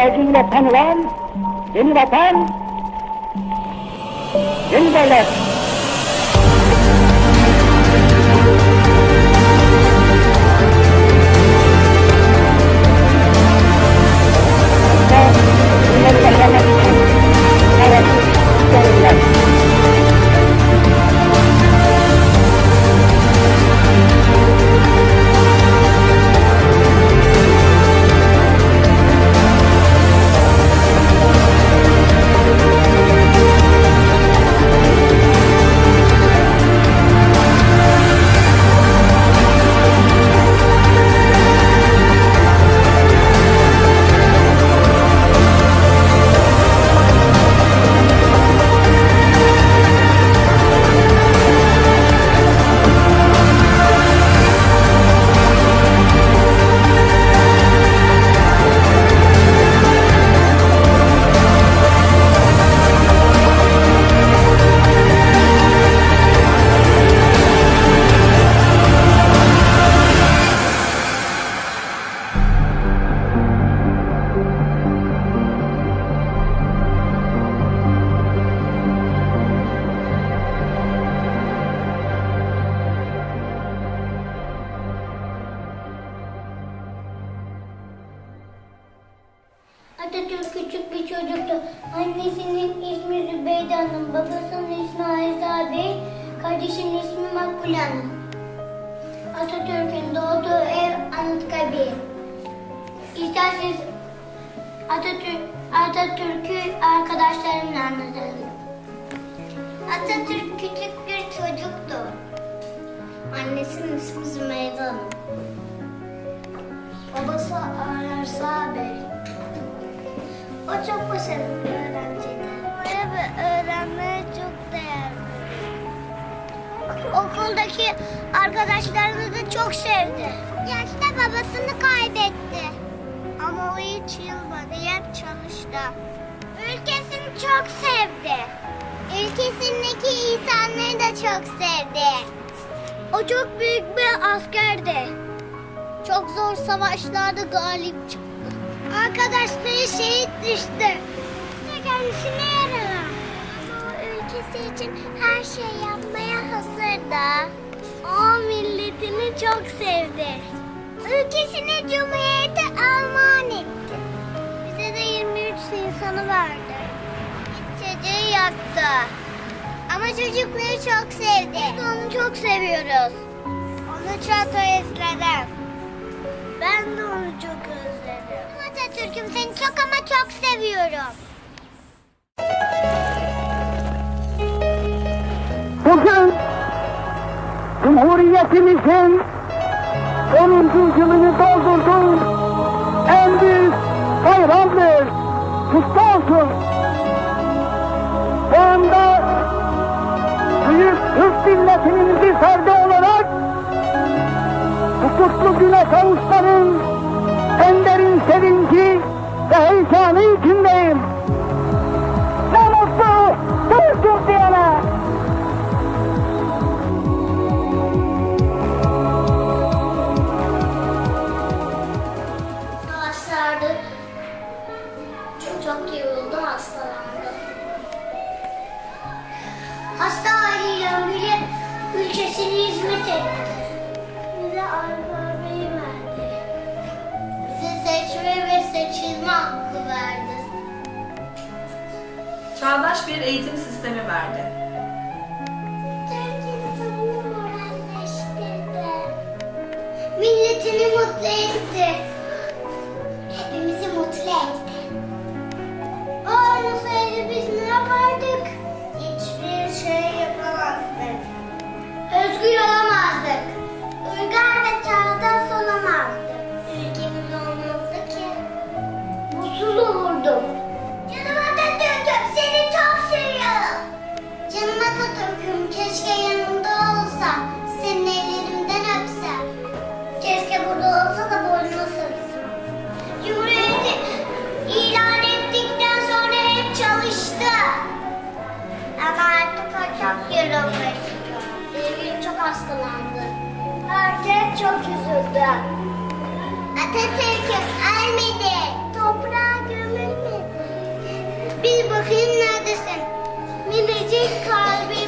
saygıyla tanılan yeni vatan, yeni devlet. Bunları yaşamak için arasız sorunlar. Atatürk küçük bir çocuktu. Annesinin ismi Zübeyde Hanım, babasının ismi Ayza Bey, kardeşinin ismi Makbule Hanım. Atatürk'ün doğduğu ev Anıtkabir. İsterseniz Atatürk'ü arkadaşlarımla anlatalım. Atatürk küçük bir çocuktu. Annesinin ismi Zübeyde Hanım. Babası Ayza Bey. O çok başarılı bir öğrenciydi. Ve öğrenmeye çok değerli. Okuldaki arkadaşlarını da çok sevdi. Yaşta babasını kaybetti. Ama o hiç yılmadı, hep çalıştı. Ülkesini çok sevdi. Ülkesindeki insanları da çok sevdi. O çok büyük bir askerdi. Çok zor savaşlarda galip çıktı. Arkadaşları şehit düştü. Kendisine yaralı. Ama o ülkesi için her şey yapmaya hazırdı. O milletini çok sevdi. Ülkesine Cumhuriyeti armağan etti. Bize de 23 Nisan'ı verdi. Çocuğu yaktı. Ama çocukları çok sevdi. Biz onu çok seviyoruz. Onu çok özledim. Ben de onu çok özledim. Atatürk'üm, seni çok ama çok seviyorum. Bugün Cumhuriyetimizin 10. yılını doldurduğu en büyük bayramdır. Kutlu olsun. Bu anda büyük Türk milletinin bir ferdi olarak bu kutlu güne kavuşmanın en derin sevinci ve heyecanı içindeyim. Ne mutlu Türk'üm diyene. Savaşlarda çok yoruldu, hastalandı. Hasta haliyle bile ülkesine hizmet etti. Bize armağanı verdi. Bize seçme ve seçilme hakkı verdi. Çağdaş bir eğitim sistemi verdi. Türk insanını moralleştirdi. Milletini mutlu etti. Hepimizi mutlu etti. O olmasaydı biz ne yapardık? Hiçbir şey yapamazdık. Özgür olamazdık. Uygar ve çağdaş olamazdık. Ülkemiz olmazdı ki. Mutsuz olurduk. Canım Atatürk'üm, seni çok seviyorum. Canım Atatürk'üm, keşke yanımda olsa. Senin ellerinden öpsem. Keşke burada olsa da boynuna sarılsam. Cumhuriyeti ilan ettikten sonra hep çalıştı. Ama artık o çok yorulmuş. Bir gün çok hastalandı. Herkes çok üzüldü. Atatürk'üm ölmedi. Toprağa gömüldü. Bir bakayım neredesin? Minicik kalbim.